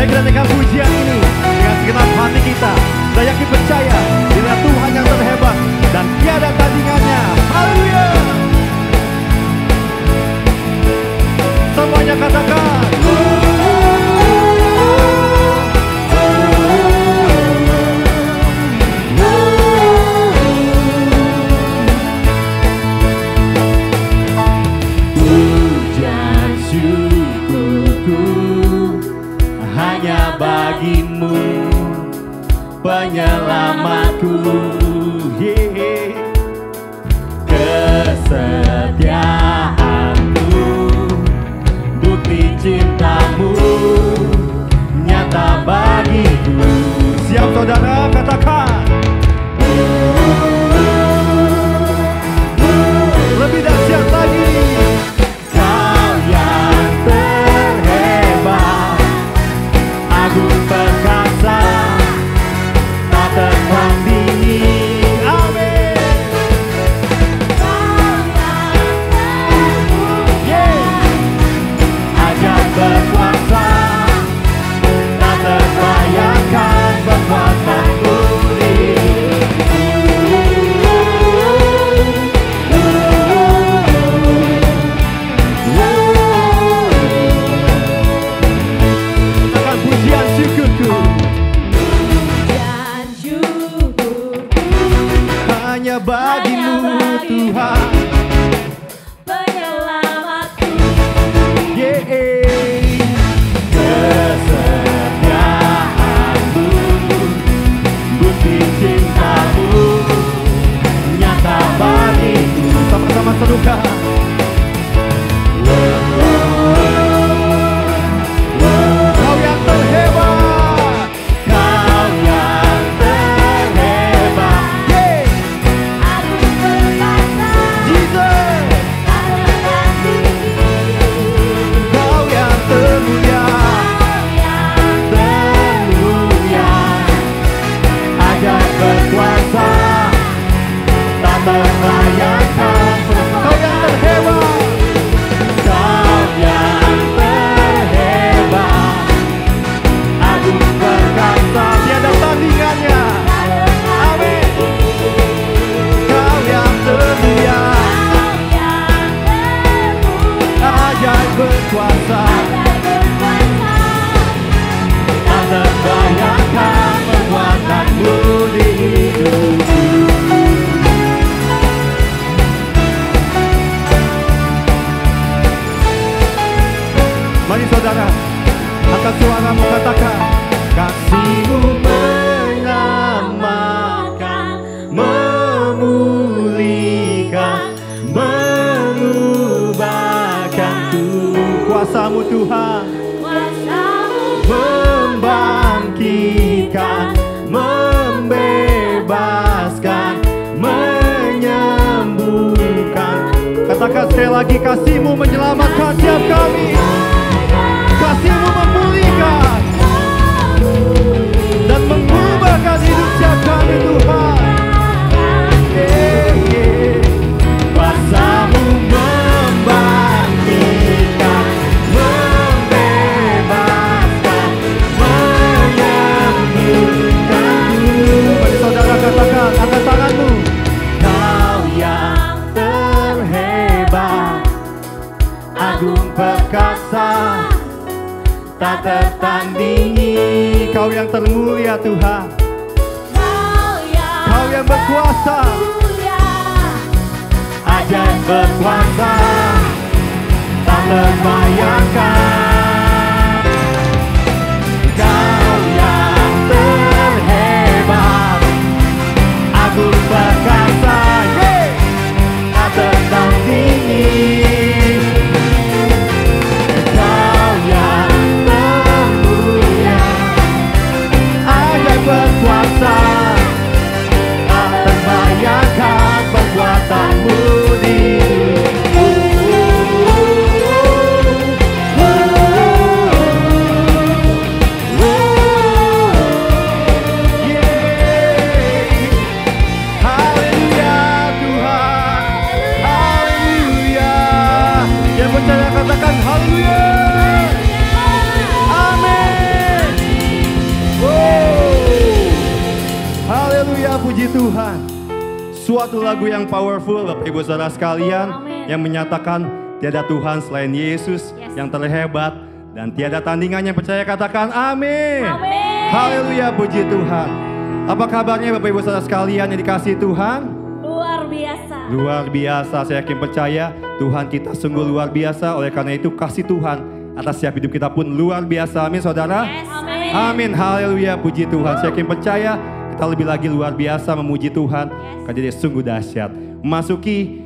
Mari kita naikkan pujian ini dengan segenap hati kita. Kita yakin percaya bila Tuhan yang terhebat dan tiada tandingannya. Haleluya. Semuanya katakan. Pujian syukurku hanya bagimu, penyelamatku. Kesetiaanmu, bukti cintamu nyata bagiku. Siap saudara, katakan. Lebih dahsyat lagi. Kau yang terhebat, agung perkasa, tak tertandingi. Amin. Ajaib berkuasa, tak terbayangkan kekuatanmu. Katakan pujian syukurku hanya bagimu Tuhan. Kesetiaanmu, bukti cintamu nyata bagiku. Sama-sama serukan. Kau yang terhebat. Kau yang terhebat, Jesus. Kau yang termulia. termulia, ajaib berkuasa, tak terbayangkan. Kau yang terhebat. Kau yang terhebat, agung perkasa, Tiada tandingannya. Amin. Kau yang termulia. Ajaib berkuasa. tak terbayangkan kekuatanmu di hidupku. Mari saudara, angkat suaramu katakan. Kasih-Mu Menyelamatkan, memulihkan, mengubahkanku. kuasa-Mu Tuhan. Membangkitkan, membebaskan, menyembuhkan. Katakan sekali lagi, kasih-Mu menyelamatkan setiap kami. Kasih-Mu memulihkan dan mengubahkan hidup setiap kami Tuhan. Kuasa-Mu membangkitkan, membebaskan, menyembuhkanku. Mari saudara katakan, angkat tanganmu. Kau yang terhebat, agung perkasa, tak tertandingi. Kau yang termulia Tuhan. Kau yang berkuasa. Ajaib berkuasa, tak terbayangkan. Kau yang terhebat, agung perkasa, tak tertandingi. Kau yang termulia, ajaib berkuasa, tak terbayangkan kekuatanmu di hidupku. suatu lagu yang powerful Bapak Ibu Saudara sekalian. Amin. Yang menyatakan tiada Tuhan selain Yesus yang terhebat dan tiada tandingannya. Percaya katakan amin. Amin. Haleluya, puji Tuhan. Apa kabarnya Bapak Ibu Saudara sekalian yang dikasihi Tuhan? Luar biasa. Luar biasa, saya yakin percaya Tuhan kita sungguh luar biasa. Oleh karena itu kasih Tuhan atas setiap hidup kita pun luar biasa. Amin saudara. Yes, amin. Amin, haleluya, puji Tuhan. Saya yakin percaya kita lebih lagi luar biasa memuji Tuhan. Karena dia sungguh dahsyat. Memasuki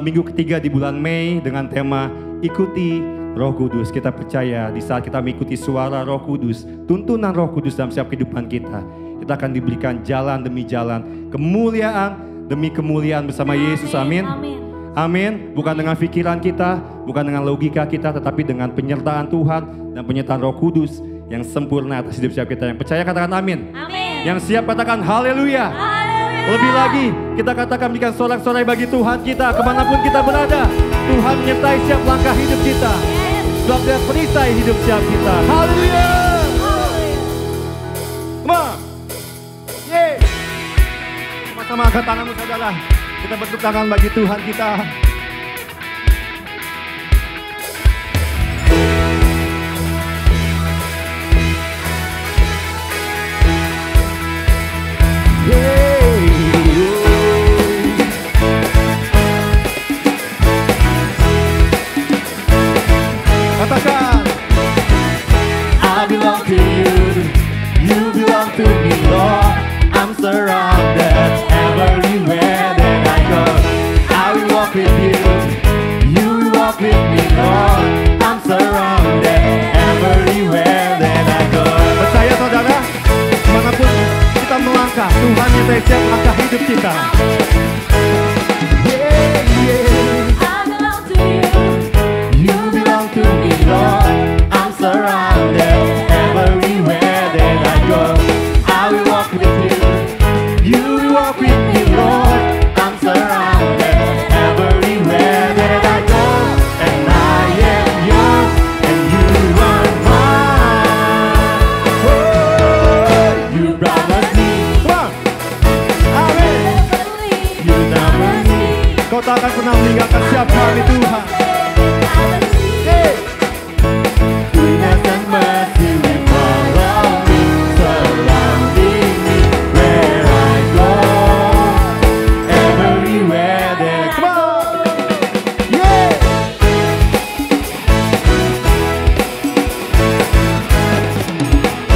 minggu ketiga di bulan Mei dengan tema ikuti Roh Kudus. Kita percaya di saat kita mengikuti suara Roh Kudus, tuntunan Roh Kudus dalam setiap kehidupan kita, kita akan diberikan jalan demi jalan, kemuliaan demi kemuliaan bersama Yesus. Amin. Amin. Amin. Bukan dengan pikiran kita, bukan dengan logika kita, tetapi dengan penyertaan Tuhan dan penyertaan Roh Kudus yang sempurna atas hidup setiap kita. Yang percaya katakan amin. Amin. Yang siap katakan haleluya. Haleluya. Lebih lagi kita katakan berikan sorak-sorai bagi Tuhan kita kemanapun kita berada. Tuhan menyertai setiap langkah hidup kita. Sebab dia perisai hidup setiap kita. Haleluya. Come on. Yeay. Sama-sama angkat tanganmu saudara. Kita bertepuk tangan bagi Tuhan kita. Katakan, I belong to you, you belong to me, Lord. I'm surrounded everywhere that I go. I will walk with you, you will walk with me, Lord. I'm surrounded everywhere that I go. Percaya saudara, dimanapun kita melangkah, Tuhan menyertai setiap langkah hidup kita. I belong to you. You belong to me, Lord. I'm surrounded everywhere that I go. I will walk with you. You will walk with me, Lord. I'm surrounded everywhere that I go. And I am yours, and you are mine. Oh, you promised me. Come on. Amin. You never leave. Kau tak akan pernah meninggalkan siap kami, Tuhan. Goodness and mercy will follow me, surrounding me where I go, everywhere that I go. Yeah.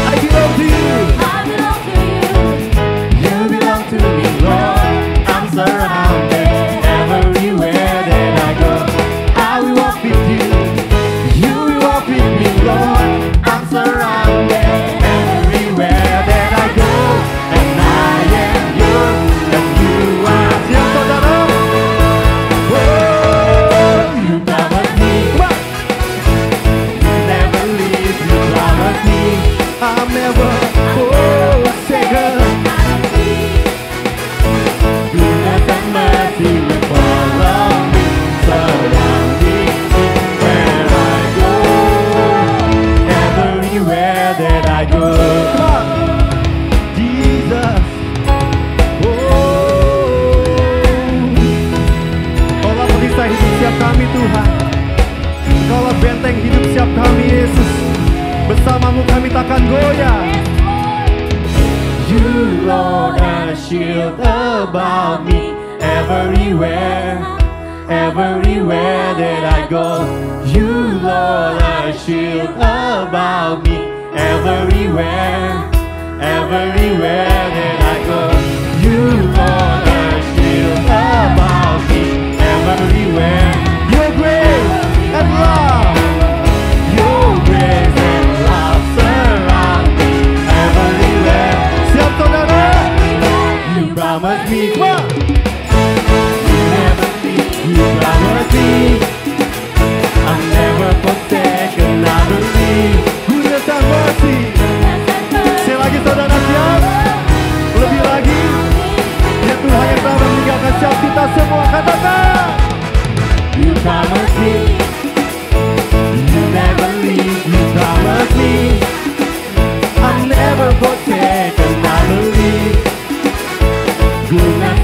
I belong to you. I belong to you. You belong to me, Lord. I'm surrounded everywhere that I go. I will walk with you. You will walk with me, Lord. I'm surrounded everywhere that I go. And I am yours, and you are. Siap saudara? Oh, you promised me. You never leave, you promised me. I'm never forsaken. Goodness and mercy will follow me, surrounding me where I go, everywhere that I go. Come on, Jesus. Oh, Kaulah perisai hidup siap kami Tuhan. Kaulah benteng hidup siap kami Yesus. Bersamamu kami takkan goyah. You, Lord, are a shield about me everywhere, everywhere that I go. You, Lord, are a shield about me everywhere, everywhere that I go. You, Lord, are a shield about me everywhere. Your grace and love, your grace and love surround me everywhere. Siap saudara? You promised me, come on. You never leave, you promised me. I'm never forsaken, I believe. Goodness and mercy. Sekali lagi saudara siap? Lebih lagi. Ya Tuhan yang telah meninggalkan siap kita semua, katakan. You promised me. You never leave, you promised me. I'm never forsaken, I believe. Goodness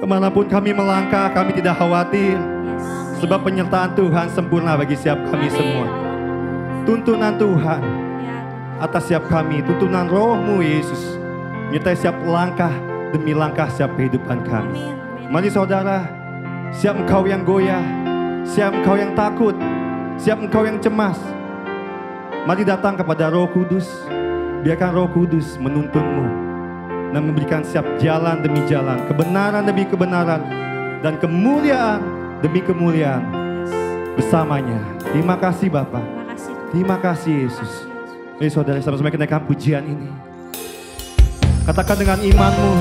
Kemanapun kami melangkah, kami tidak khawatir. Sebab penyertaan Tuhan sempurna bagi setiap kami semua. Tuntunan Tuhan atas setiap kami, tuntunan Roh-Mu Yesus, menyertai setiap langkah demi langkah setiap kehidupan kami. Mari saudara, siap engkau yang goyah, siap engkau yang takut, siap engkau yang cemas, mari datang kepada Roh Kudus. Biarkan Roh Kudus menuntunmu dan memberikan setiap jalan demi jalan, kebenaran demi kebenaran, dan kemuliaan demi kemuliaan bersamanya. Terima kasih Bapa. Terima kasih Yesus. Mari saudara sama-sama kenaikan pujian ini. Katakan dengan imanmu,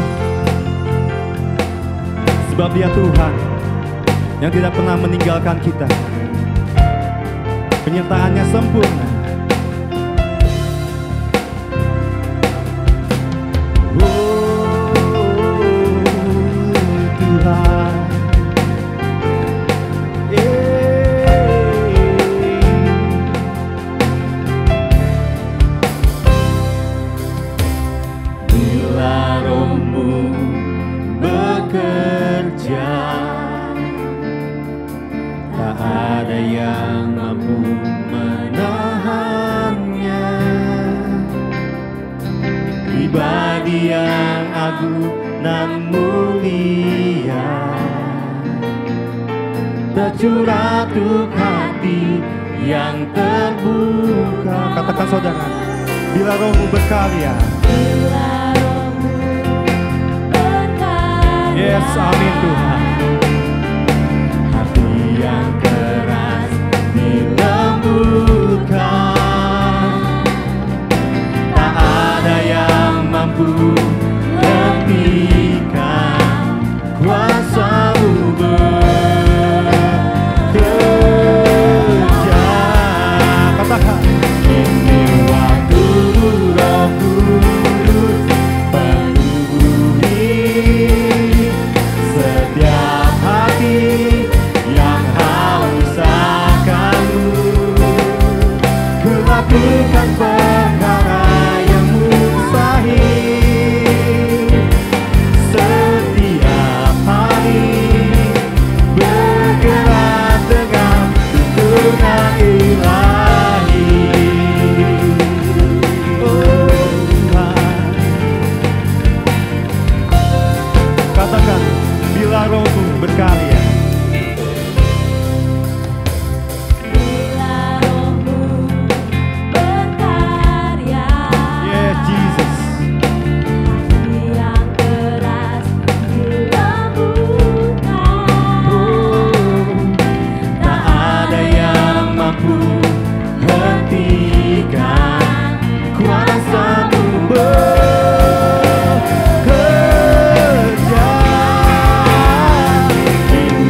sebab Dia Tuhan yang tidak pernah meninggalkan kita. Penyertaannya sempurna. Tuhan, bila Roh-Mu bekerja, tak ada yang mampu menahannya. Pribadi yang agung dan mulia, tercurah untuk hati yang terbuka. Katakan saudara, bila Roh-Mu berkarya. Bila Roh-Mu berkarya. Yes, amin Tuhan. Hati yang keras dilembutkan, Tak ada yang mampu hentikan kuasa-Mu bekerja. Katakan, ini waktu Roh Kudus penuhi setiap hati yang haus akan-Mu. Kulakukan perkara yang mustahil setiap hari, bergerak dengan tuntunan ilahi. Oh Tuhan, katakan, bila Roh-Mu berkarya. bila Roh-Mu berkarya. Yes, Jesus. Hati yang keras dilembutkan, Tak ada yang mampu hentikan kuasa-Mu bekerja. Ini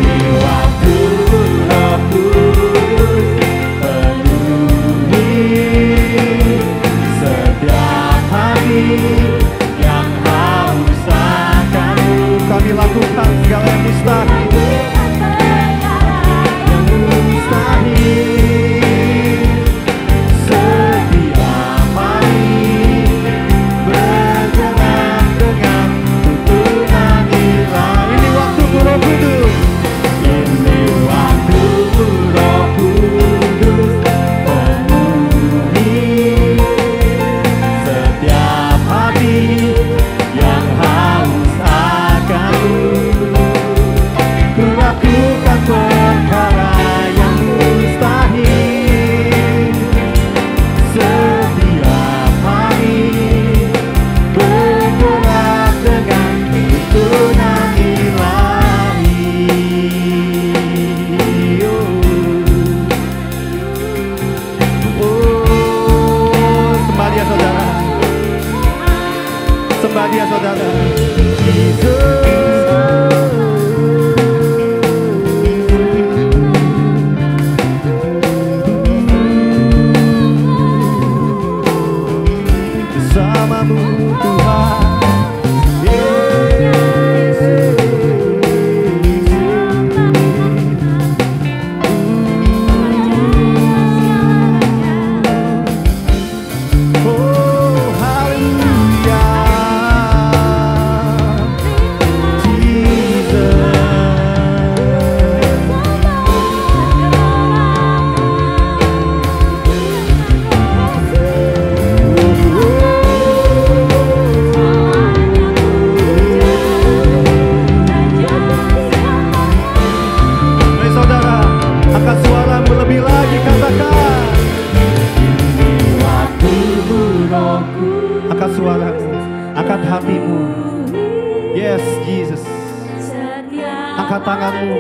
angkat tangan-Mu.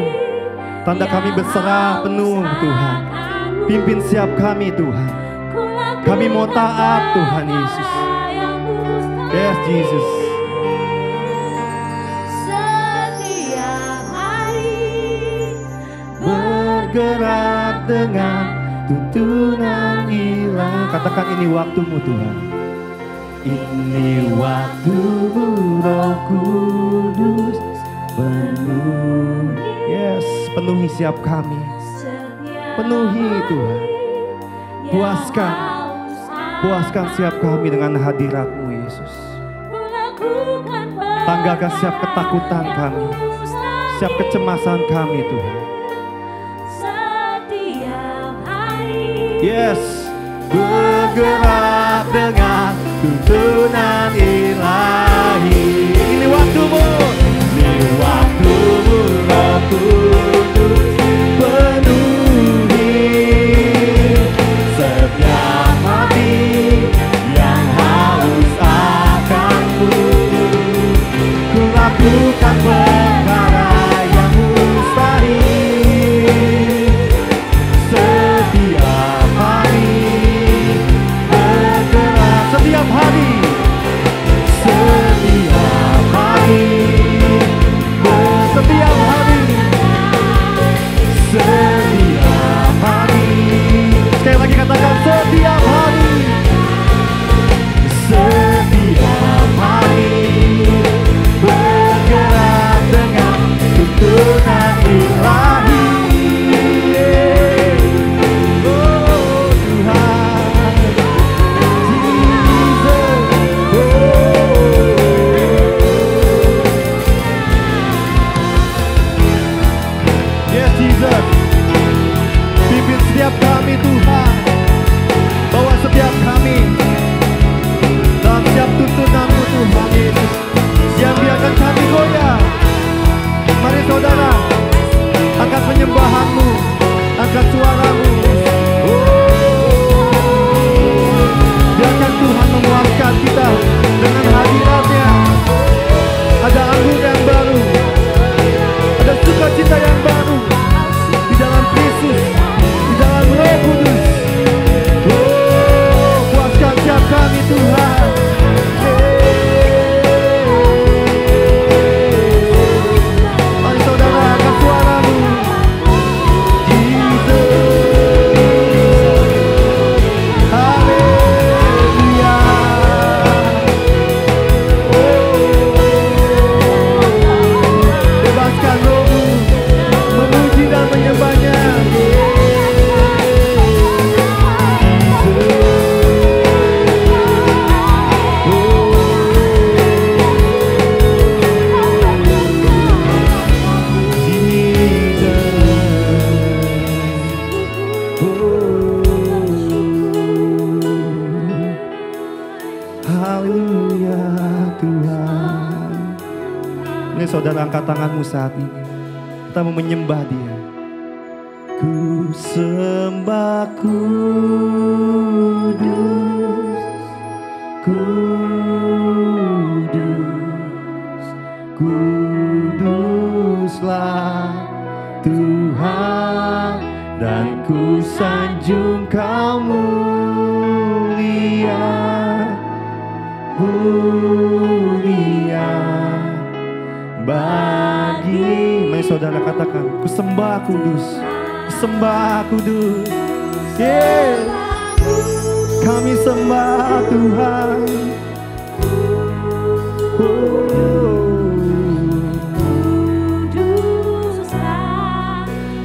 Tanda kami berserah penuh Tuhan. Pimpin setiap kami Tuhan. Kami mau taat Tuhan Yesus. Yes Jesus. Setiap hari Bergerak dengan tuntunan ilahi. Katakan ini waktu-Mu Tuhan. Ini waktu-Mu Roh Kudus. Penuhi. Yes, penuhi siap kami. Penuhi Tuhan. Puaskan siap kami dengan hadirat-Mu Yesus. Tanggalkan siap ketakutan kami, siap kecemasan kami Tuhan. Yes, bergerak dengan tuntunan ilahi. Ini waktu-Mu, ini waktu-Mu Roh Kudus. Penuhi setiap hati yang haus akan-Mu. Ku lakukan perkara yang mustahil. Setiap hari bergerak, setiap hari, setiap hari, setiap hari, setiap hari. Sekali lagi katakan setiap hari, setiap hari bergerak dengan tuntunan ilahi. Oh Tuhan, Jesus, yes Jesus. Pimpin setiap kami Tuhan. Bawa setiap kami dalam setiap tuntunan-Mu Tuhan Yesus. Jangan biarkan kami goyah. Mari saudara, angkat penyembahan-Mu, angkat suara-Mu. Biarkan Tuhan memuaskan kita dengan hadirat-Nya. Ada anggur yang baru, ada sukacita yang baru di dalam Kristus, di dalam Roh Kudus. Puaskan siap kami Tuhan. Mari saudara, angkat suara-Mu. Jesus. Haleluya. Bebaskan roh-Mu memuji dan menyembah-Nya. Haleluya Tuhan. Ini saudara, angkat tanganmu saat ini. Kita mau menyembah Dia. Ku sembah kudus, kudus, kuduslah Tuhan, dan ku sanjung Kau mulia, mulia bagi. Mari saudara katakan, ku sembah kudus, ku sembah kudus. Yeah. Kami sembah Tuhan.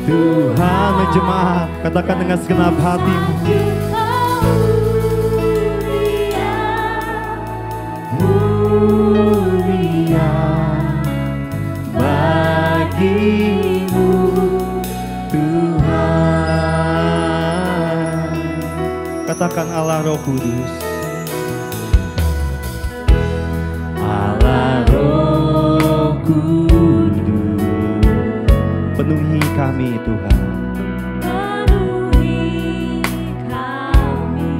Tuhan menjemaat, katakan dengan segenap hatimu. Mulia bagimu Tuhan. Katakan Allah Roh Kudus. Allah Roh Kudus, penuhi kami Tuhan. Penuhi kami.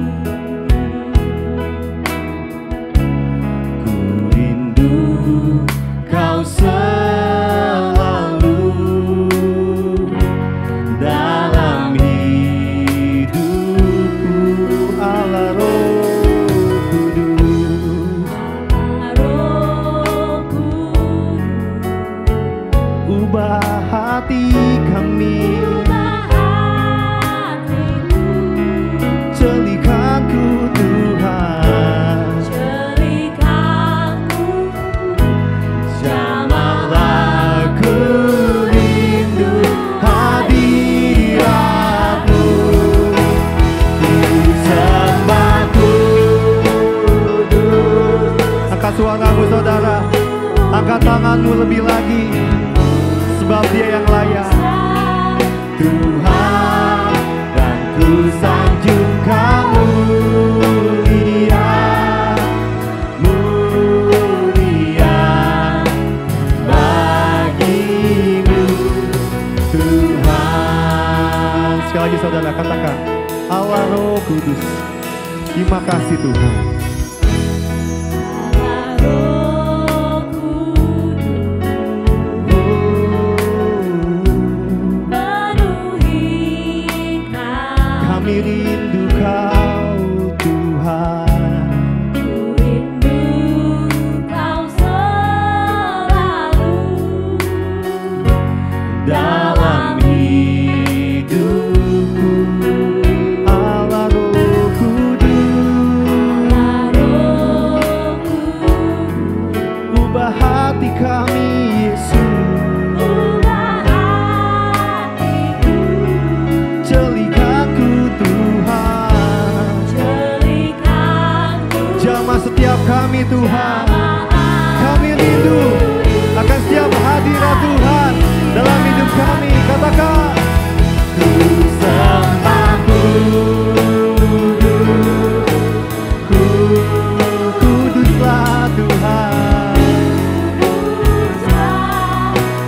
Ku rindu Kau selalu ubah hati kami, celikanku Tuhan, jamahlah ku rindu hadiratmu, ku sembah kudus. Angkat suaramu saudara, angkat tanganmu lebih lagi, sebab Dia yang layak. Tuhan, dan ku sanjung Kau mulia, mulia bagimu Tuhan. Sekali lagi saudara katakan, Allah Roh Kudus, terima kasih Tuhan. Kami rindu Kau Tuhan, ku rindu Kau selalu dalam hidupku. Allah Roh Kudus, ubah hati kami Yesus, celikanku Tuhan, jamah setiap kami Tuhan. Kami rindu akan setiap hadirat Tuhan dalam hidup kami. Katakan, ku sembah kudus, kuduslah Tuhan,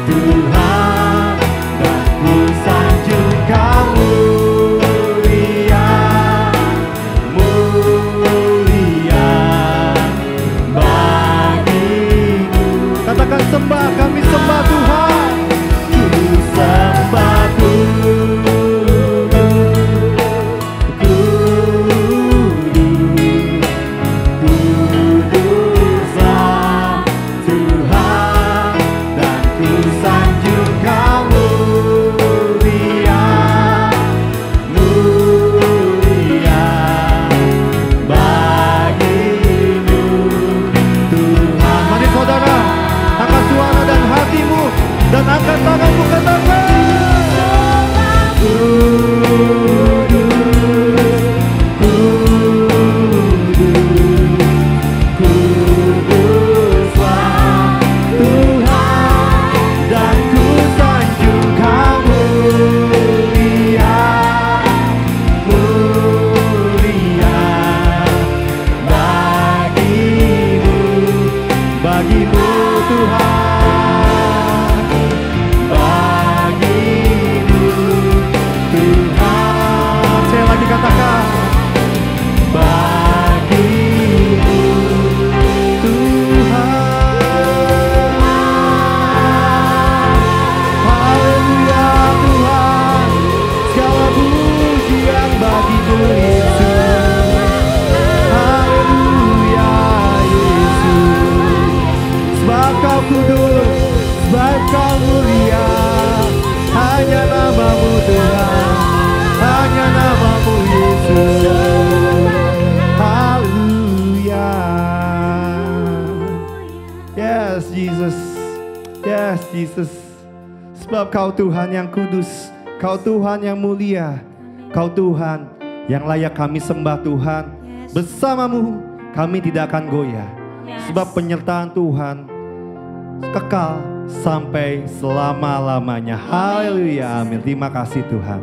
Tuhan, dan ku sanjung Kau mulia, mulia bagimu. Katakan sembah, kami sembah Tuhan, ku sembah kuduslah Tuhan, dan ku sanjung Kau mulia, mulia bagimu Tuhan. Mari saudara, angkat suara dan hatimu dan angkat tanganmu, katakan, kuduslah Tuhan, dan ku sanjung Kau mulia, mulia bagimu Tuhan, bagimu Tuhan. Saya lagi katakan, bagimu Tuhan. Haleluya Tuhan, segala pujian bagimu Yesus. Haleluya Yesus, sebab Kau kudus, sebab Kau mulia, hanya nama-Mu Tuhan, hanya nama-Mu Yesus. Haleluya. Yes Jesus, yes Jesus, sebab Kau Tuhan yang kudus, Kau Tuhan yang mulia, Kau Tuhan yang layak kami sembah Tuhan. Bersama-Mu kami tidak akan goyah, sebab penyertaan Tuhan kekal sampai selama-lamanya. Haleluya, amin. Terima kasih Tuhan.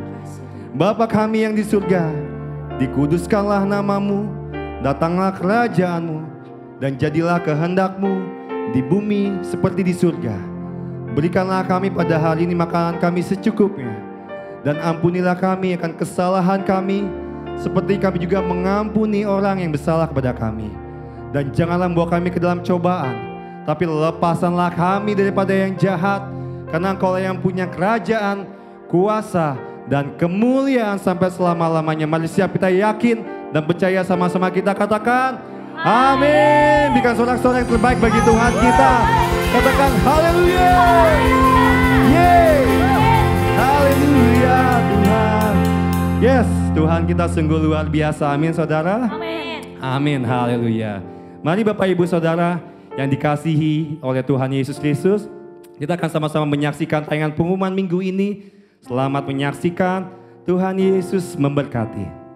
Bapa kami yang di surga, dikuduskanlah nama-Mu, datanglah kerajaan-Mu, dan jadilah kehendak-Mu di bumi seperti di surga. Berikanlah kami pada hari ini makanan kami secukupnya, dan ampunilah kami akan kesalahan kami, seperti kami juga mengampuni orang yang bersalah kepada kami. Dan janganlah membawa kami ke dalam cobaan, tapi lepaskanlah kami daripada yang jahat, karena Engkau yang punya kerajaan, kuasa, dan kemuliaan sampai selama-lamanya. Mari siap kita yakin dan percaya sama-sama kita katakan amin. Berikan sorak-sorai yang terbaik bagi Tuhan kita. Katakan haleluya. Tuhan kita sungguh luar biasa. Amin saudara. Amin. Amin, haleluya. Mari Bapak Ibu Saudara yang dikasihi oleh Tuhan Yesus Kristus, kita akan sama-sama menyaksikan tayangan pengumuman minggu ini. Selamat menyaksikan, Tuhan Yesus memberkati.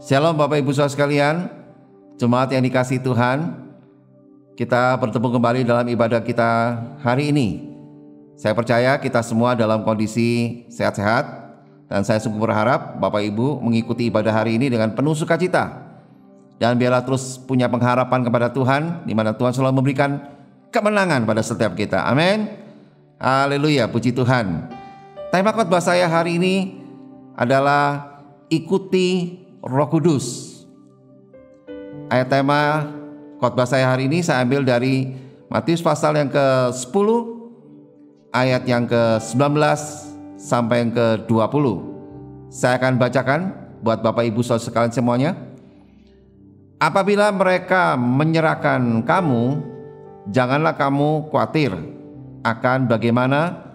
Shalom Bapak Ibu Saudara sekalian, jemaat yang dikasihi Tuhan, kita bertemu kembali dalam ibadah kita hari ini. Saya percaya kita semua dalam kondisi sehat-sehat, dan saya sungguh berharap Bapak Ibu mengikuti ibadah hari ini dengan penuh sukacita. Dan biarlah terus punya pengharapan kepada Tuhan, di mana Tuhan selalu memberikan kemenangan pada setiap kita. Amin. Haleluya, puji Tuhan. Tema khotbah saya hari ini adalah ikuti Roh Kudus. Ayat tema khotbah saya hari ini saya ambil dari Matius pasal yang ke-10 ayat yang ke-19 sampai yang ke-20. Saya akan bacakan buat Bapak Ibu Saudara sekalian semuanya. Apabila mereka menyerahkan kamu, janganlah kamu khawatir akan bagaimana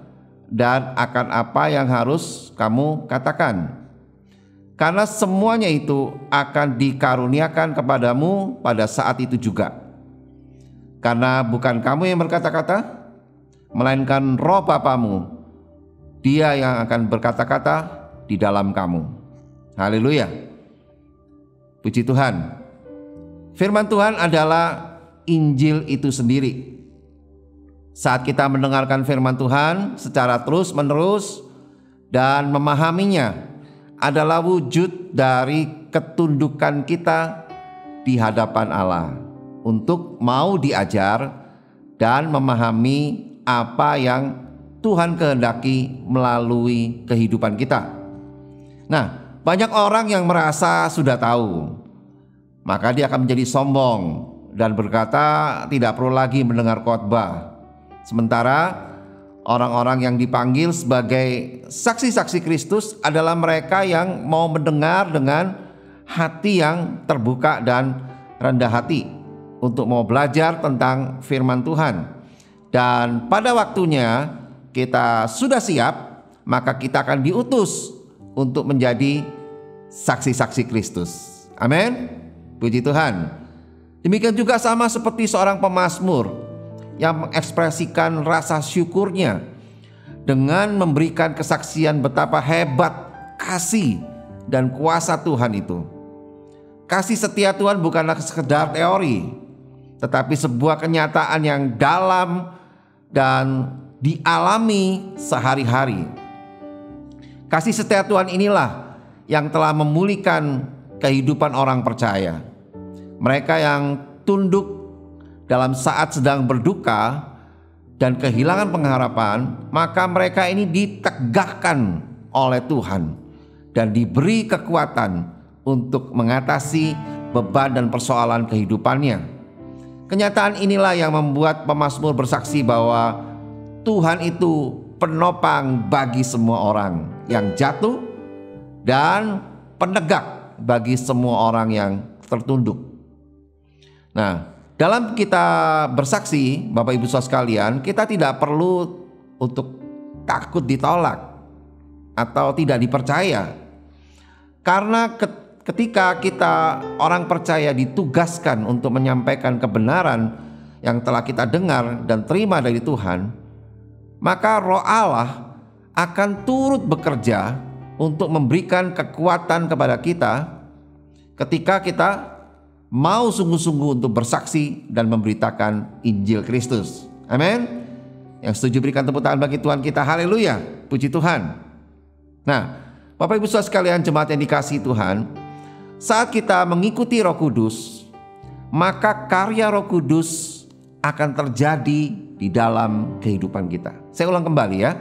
dan akan apa yang harus kamu katakan. Karena semuanya itu akan dikaruniakan kepadamu pada saat itu juga. Karena bukan kamu yang berkata-kata, melainkan Roh Bapamu, Dia yang akan berkata-kata di dalam kamu. Haleluya. Puji Tuhan. Firman Tuhan adalah Injil itu sendiri. Saat kita mendengarkan firman Tuhan secara terus-menerus dan memahaminya, adalah wujud dari ketundukan kita di hadapan Allah untuk mau diajar dan memahami apa yang Tuhan kehendaki melalui kehidupan kita. Nah, banyak orang yang merasa sudah tahu, maka dia akan menjadi sombong dan berkata tidak perlu lagi mendengar khotbah. Sementara orang-orang yang dipanggil sebagai saksi-saksi Kristus adalah mereka yang mau mendengar dengan hati yang terbuka dan rendah hati. untuk mau belajar tentang firman Tuhan. Dan pada waktunya kita sudah siap, maka kita akan diutus untuk menjadi saksi-saksi Kristus. Amin. Puji Tuhan. Demikian juga sama seperti seorang pemazmur yang mengekspresikan rasa syukurnya dengan memberikan kesaksian betapa hebat kasih dan kuasa Tuhan itu. Kasih setia Tuhan bukanlah sekedar teori, tetapi sebuah kenyataan yang dalam dan dialami sehari-hari. Kasih setia Tuhan inilah yang telah memulihkan kehidupan orang percaya. Mereka yang tunduk dalam saat sedang berduka dan kehilangan pengharapan, maka mereka ini ditegakkan oleh Tuhan dan diberi kekuatan untuk mengatasi beban dan persoalan kehidupannya. Kenyataan inilah yang membuat pemazmur bersaksi bahwa Tuhan itu penopang bagi semua orang yang jatuh dan penegak bagi semua orang yang tertunduk. Nah, dalam kita bersaksi, Bapak Ibu Saudara sekalian, kita tidak perlu untuk takut ditolak atau tidak dipercaya. Karena ketika kita orang percaya ditugaskan untuk menyampaikan kebenaran yang telah kita dengar dan terima dari Tuhan, maka Roh Allah akan turut bekerja untuk memberikan kekuatan kepada kita ketika kita mau sungguh-sungguh untuk bersaksi dan memberitakan Injil Kristus. Amin. Yang setuju berikan tepuk tangan bagi Tuhan kita. Haleluya. Puji Tuhan. Nah, Bapak Ibu Saudara sekalian, jemaat yang dikasihi Tuhan, saat kita mengikuti Roh Kudus, maka karya Roh Kudus akan terjadi di dalam kehidupan kita. Saya ulang kembali ya.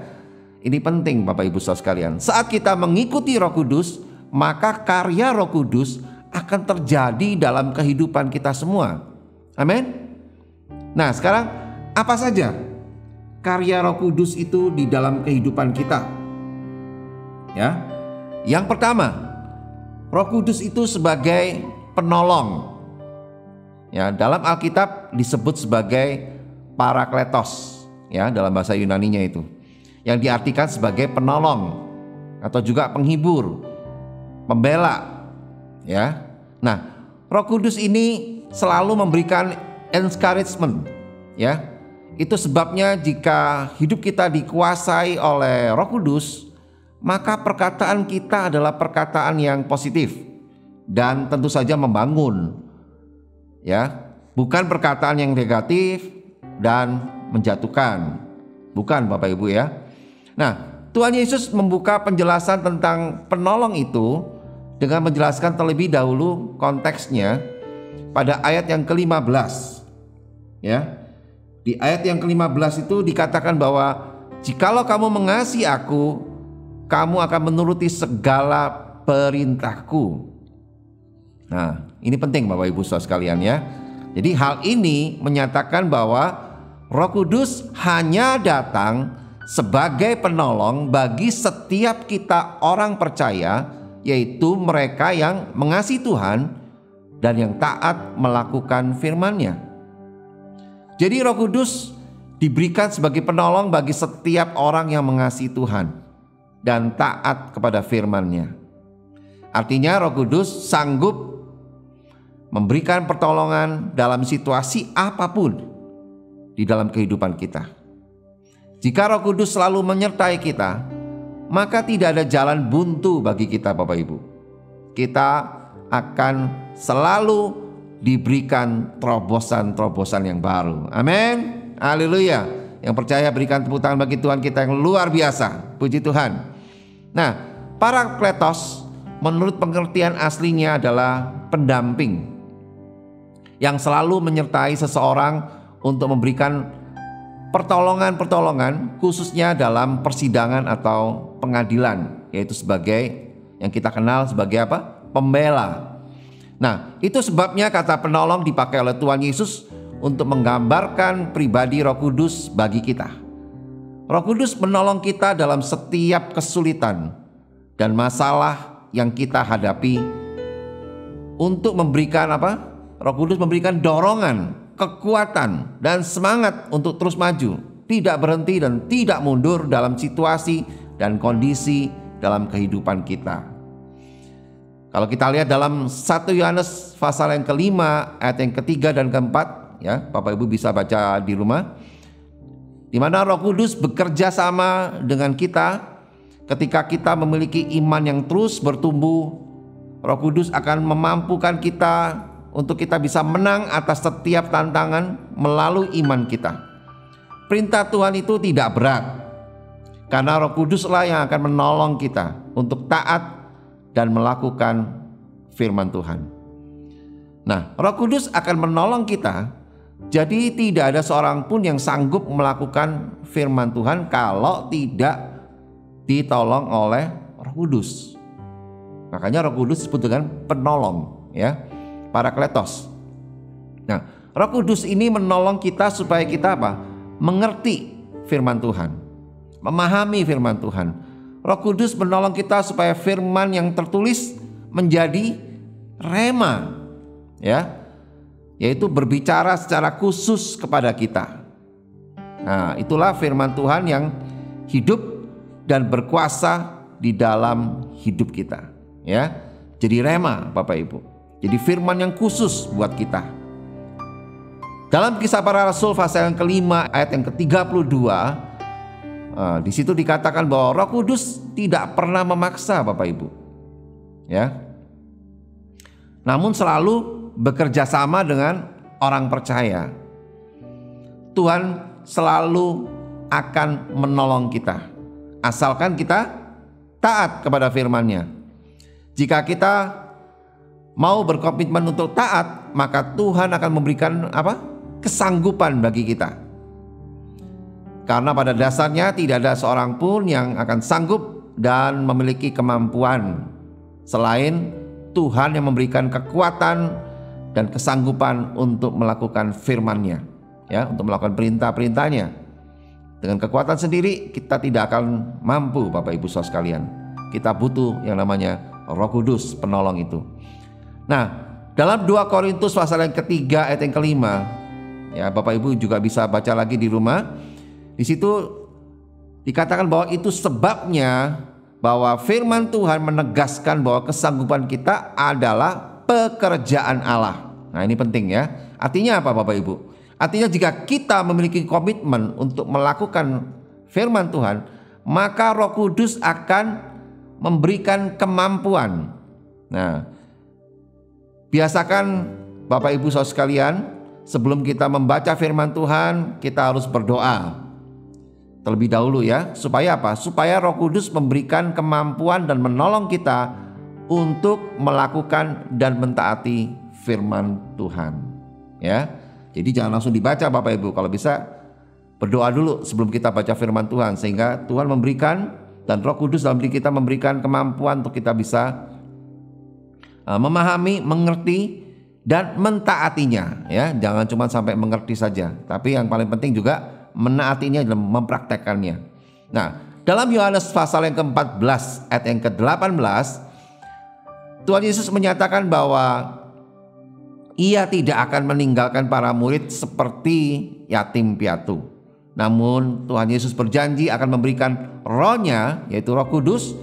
Ini penting Bapak Ibu Saudara sekalian. Saat kita mengikuti Roh Kudus, maka karya Roh Kudus akan terjadi dalam kehidupan kita semua. Amin. Nah, sekarang apa saja karya Roh Kudus itu di dalam kehidupan kita? Ya. Yang pertama, Roh Kudus itu sebagai penolong. Ya, dalam Alkitab disebut sebagai Parakletos, ya, dalam bahasa Yunaninya itu, yang diartikan sebagai penolong atau juga penghibur, pembela, ya. Nah, Roh Kudus ini selalu memberikan encouragement, ya. Itu sebabnya jika hidup kita dikuasai oleh Roh Kudus, maka perkataan kita adalah perkataan yang positif dan tentu saja membangun, ya, bukan perkataan yang negatif dan menjatuhkan, bukan Bapak Ibu ya. Nah, Tuhan Yesus membuka penjelasan tentang penolong itu dengan menjelaskan terlebih dahulu konteksnya pada ayat yang ke-15, ya. Di ayat yang ke-15 itu dikatakan bahwa jikalau kamu mengasihi aku, kamu akan menuruti segala perintahku. Nah, ini penting Bapak Ibu Saudara sekalian ya. Jadi hal ini menyatakan bahwa Roh Kudus hanya datang sebagai penolong bagi setiap kita orang percaya, yaitu mereka yang mengasihi Tuhan dan yang taat melakukan firman-Nya. Jadi Roh Kudus diberikan sebagai penolong bagi setiap orang yang mengasihi Tuhan dan taat kepada firman-Nya. Artinya Roh Kudus sanggup memberikan pertolongan dalam situasi apapun di dalam kehidupan kita. Jika Roh Kudus selalu menyertai kita, maka tidak ada jalan buntu bagi kita Bapak Ibu. Kita akan selalu diberikan terobosan-terobosan yang baru. Amin. Haleluya. Yang percaya berikan tepuk tangan bagi Tuhan kita yang luar biasa. Puji Tuhan. Nah, Parakletos menurut pengertian aslinya adalah pendamping yang selalu menyertai seseorang untuk memberikan pertolongan-pertolongan khususnya dalam persidangan atau pengadilan, yaitu sebagai yang kita kenal sebagai apa? Pembela. Nah, itu sebabnya kata penolong dipakai oleh Tuhan Yesus untuk menggambarkan pribadi Roh Kudus bagi kita. Roh Kudus menolong kita dalam setiap kesulitan dan masalah yang kita hadapi untuk memberikan apa? Roh Kudus memberikan dorongan, kekuatan, dan semangat untuk terus maju, tidak berhenti dan tidak mundur dalam situasi dan kondisi dalam kehidupan kita. Kalau kita lihat dalam 1 Yohanes pasal yang kelima ayat yang ketiga dan keempat, ya, Bapak Ibu bisa baca di rumah, di mana Roh Kudus bekerja sama dengan kita ketika kita memiliki iman yang terus bertumbuh. Roh Kudus akan memampukan kita untuk kita bisa menang atas setiap tantangan melalui iman kita. Perintah Tuhan itu tidak berat, karena Roh Kuduslah yang akan menolong kita untuk taat dan melakukan firman Tuhan. Nah, Roh Kudus akan menolong kita. Jadi tidak ada seorang pun yang sanggup melakukan firman Tuhan kalau tidak ditolong oleh Roh Kudus. Makanya Roh Kudus disebut dengan penolong, ya, Parakletos. Nah, Roh Kudus ini menolong kita supaya kita apa? Mengerti firman Tuhan, memahami firman Tuhan. Roh Kudus menolong kita supaya firman yang tertulis menjadi rema, ya, yaitu berbicara secara khusus kepada kita. Nah, itulah firman Tuhan yang hidup dan berkuasa di dalam hidup kita, ya. Jadi rema, Bapak Ibu. Jadi firman yang khusus buat kita. Dalam Kisah Para Rasul pasal yang kelima ayat yang ke-32, di situ dikatakan bahwa Roh Kudus tidak pernah memaksa, Bapak Ibu, ya, namun selalu bekerja sama dengan orang percaya. Tuhan selalu akan menolong kita, asalkan kita taat kepada firman-Nya. Jika kita mau berkomitmen untuk taat, maka Tuhan akan memberikan apa? Kesanggupan bagi kita. Karena pada dasarnya tidak ada seorang pun yang akan sanggup dan memiliki kemampuan selain Tuhan yang memberikan kekuatan dan kesanggupan untuk melakukan firman-Nya, ya, untuk melakukan perintah-perintahnya. Dengan kekuatan sendiri kita tidak akan mampu, Bapak Ibu Saudara sekalian. Kita butuh yang namanya Roh Kudus, penolong itu. Nah, dalam 2 Korintus pasal yang ketiga ayat yang kelima, ya, Bapak Ibu juga bisa baca lagi di rumah. Di situ dikatakan bahwa itu sebabnya bahwa firman Tuhan menegaskan bahwa kesanggupan kita adalah pekerjaan Allah. Nah, ini penting, ya. Artinya apa, Bapak Ibu? Artinya jika kita memiliki komitmen untuk melakukan firman Tuhan, maka Roh Kudus akan memberikan kemampuan. Nah, biasakan Bapak Ibu Saudara sekalian, sebelum kita membaca firman Tuhan, kita harus berdoa terlebih dahulu, ya. Supaya apa? Supaya Roh Kudus memberikan kemampuan dan menolong kita untuk melakukan dan mentaati firman Tuhan, ya. Jadi jangan langsung dibaca, Bapak Ibu. Kalau bisa berdoa dulu sebelum kita baca firman Tuhan, sehingga Tuhan memberikan dan Roh Kudus dalam diri kita memberikan kemampuan untuk kita bisa memahami, mengerti dan mentaatinya, ya. Jangan cuma sampai mengerti saja, tapi yang paling penting juga menaatinya dan mempraktekkannya. Nah, dalam Yohanes pasal yang ke-14 ayat yang ke-18, Tuhan Yesus menyatakan bahwa Ia tidak akan meninggalkan para murid seperti yatim piatu. Namun Tuhan Yesus berjanji akan memberikan Roh-Nya, yaitu Roh Kudus,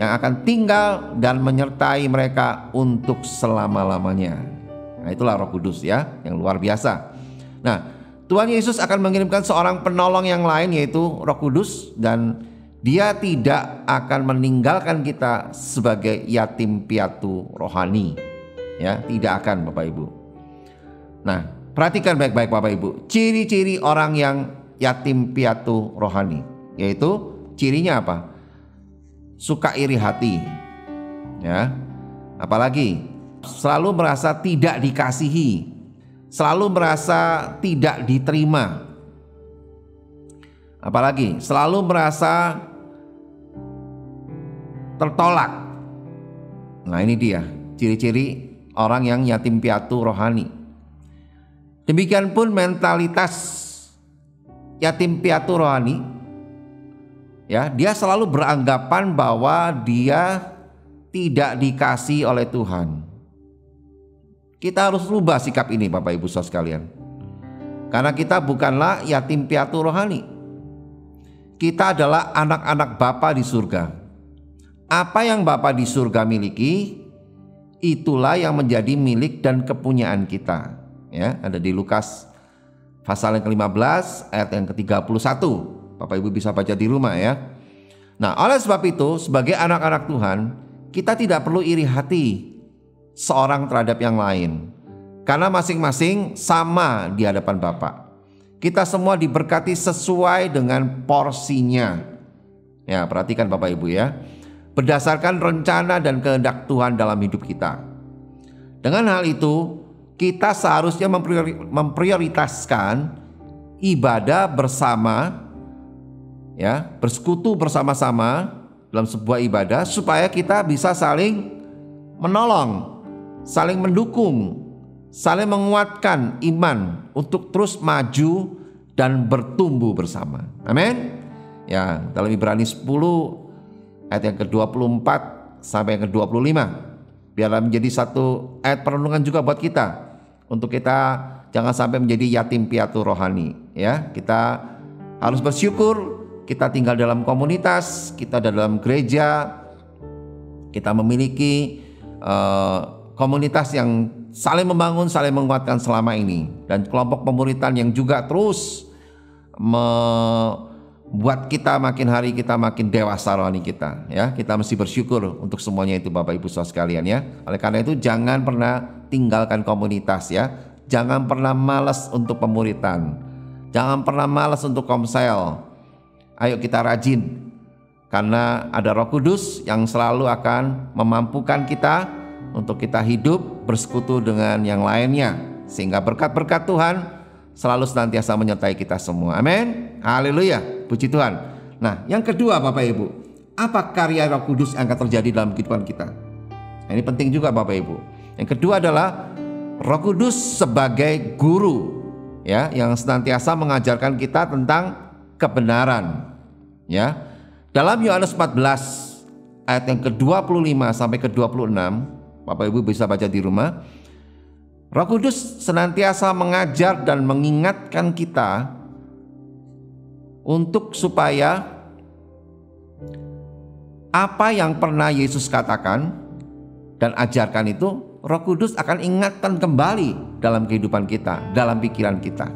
yang akan tinggal dan menyertai mereka untuk selama-lamanya. Nah, itulah Roh Kudus, ya, yang luar biasa. Nah, Tuhan Yesus akan mengirimkan seorang penolong yang lain, yaitu Roh Kudus, dan Dia tidak akan meninggalkan kita sebagai yatim piatu rohani, ya, tidak akan, Bapak Ibu. Nah, perhatikan baik-baik, Bapak Ibu, ciri-ciri orang yang yatim piatu rohani, yaitu cirinya apa? Suka iri hati, ya. Apalagi selalu merasa tidak dikasihi, selalu merasa tidak diterima. Apalagi selalu merasa tertolak. Nah, ini dia ciri-ciri orang yang yatim piatu rohani. Demikian pun mentalitas yatim piatu rohani, ya, dia selalu beranggapan bahwa dia tidak dikasih oleh Tuhan. Kita harus rubah sikap ini Bapak Ibu Saudara sekalian. Karena kita bukanlah yatim piatu rohani. Kita adalah anak-anak Bapa di surga. Apa yang Bapa di surga miliki, itulah yang menjadi milik dan kepunyaan kita. Ya, ada di Lukas pasal yang ke-15 ayat yang ke-31. Bapak Ibu bisa baca di rumah ya. Nah, oleh sebab itu sebagai anak-anak Tuhan, kita tidak perlu iri hati seorang terhadap yang lain. Karena masing-masing sama di hadapan Bapa. Kita semua diberkati sesuai dengan porsinya. Ya, perhatikan Bapak Ibu ya. Berdasarkan rencana dan kehendak Tuhan dalam hidup kita. Dengan hal itu, kita seharusnya memprioritaskan ibadah bersama, ya, bersekutu bersama-sama dalam sebuah ibadah supaya kita bisa saling menolong, saling mendukung, saling menguatkan iman untuk terus maju dan bertumbuh bersama. Amin. Ya, dalam Ibrani 10 ayat yang ke-24 sampai yang ke-25. Biarlah menjadi satu ayat perenungan juga buat kita. Untuk kita jangan sampai menjadi yatim piatu rohani. Ya, kita harus bersyukur kita tinggal dalam komunitas, kita dalam gereja, kita memiliki komunitas yang saling membangun, saling menguatkan selama ini. Dan kelompok pemuritan yang juga terus buat kita makin hari kita makin dewasa rohani kita ya. Kita mesti bersyukur untuk semuanya itu Bapak Ibu Saudara sekalian ya. Oleh karena itu jangan pernah tinggalkan komunitas ya. Jangan pernah malas untuk pemuritan. Jangan pernah malas untuk komsel. Ayo kita rajin. Karena ada Roh Kudus yang selalu akan memampukan kita untuk kita hidup bersekutu dengan yang lainnya. Sehingga berkat-berkat Tuhan selalu senantiasa menyertai kita semua. Amin. Haleluya. Puji Tuhan. Nah, yang kedua Bapak Ibu, apa karya Roh Kudus yang akan terjadi dalam kehidupan kita? Nah, ini penting juga Bapak Ibu. Yang kedua adalah Roh Kudus sebagai guru ya, yang senantiasa mengajarkan kita tentang kebenaran. Ya. Dalam Yohanes 14 ayat yang ke-25 sampai ke-26, Bapak Ibu bisa baca di rumah. Roh Kudus senantiasa mengajar dan mengingatkan kita untuk supaya apa yang pernah Yesus katakan dan ajarkan itu Roh Kudus akan ingatkan kembali dalam kehidupan kita, dalam pikiran kita.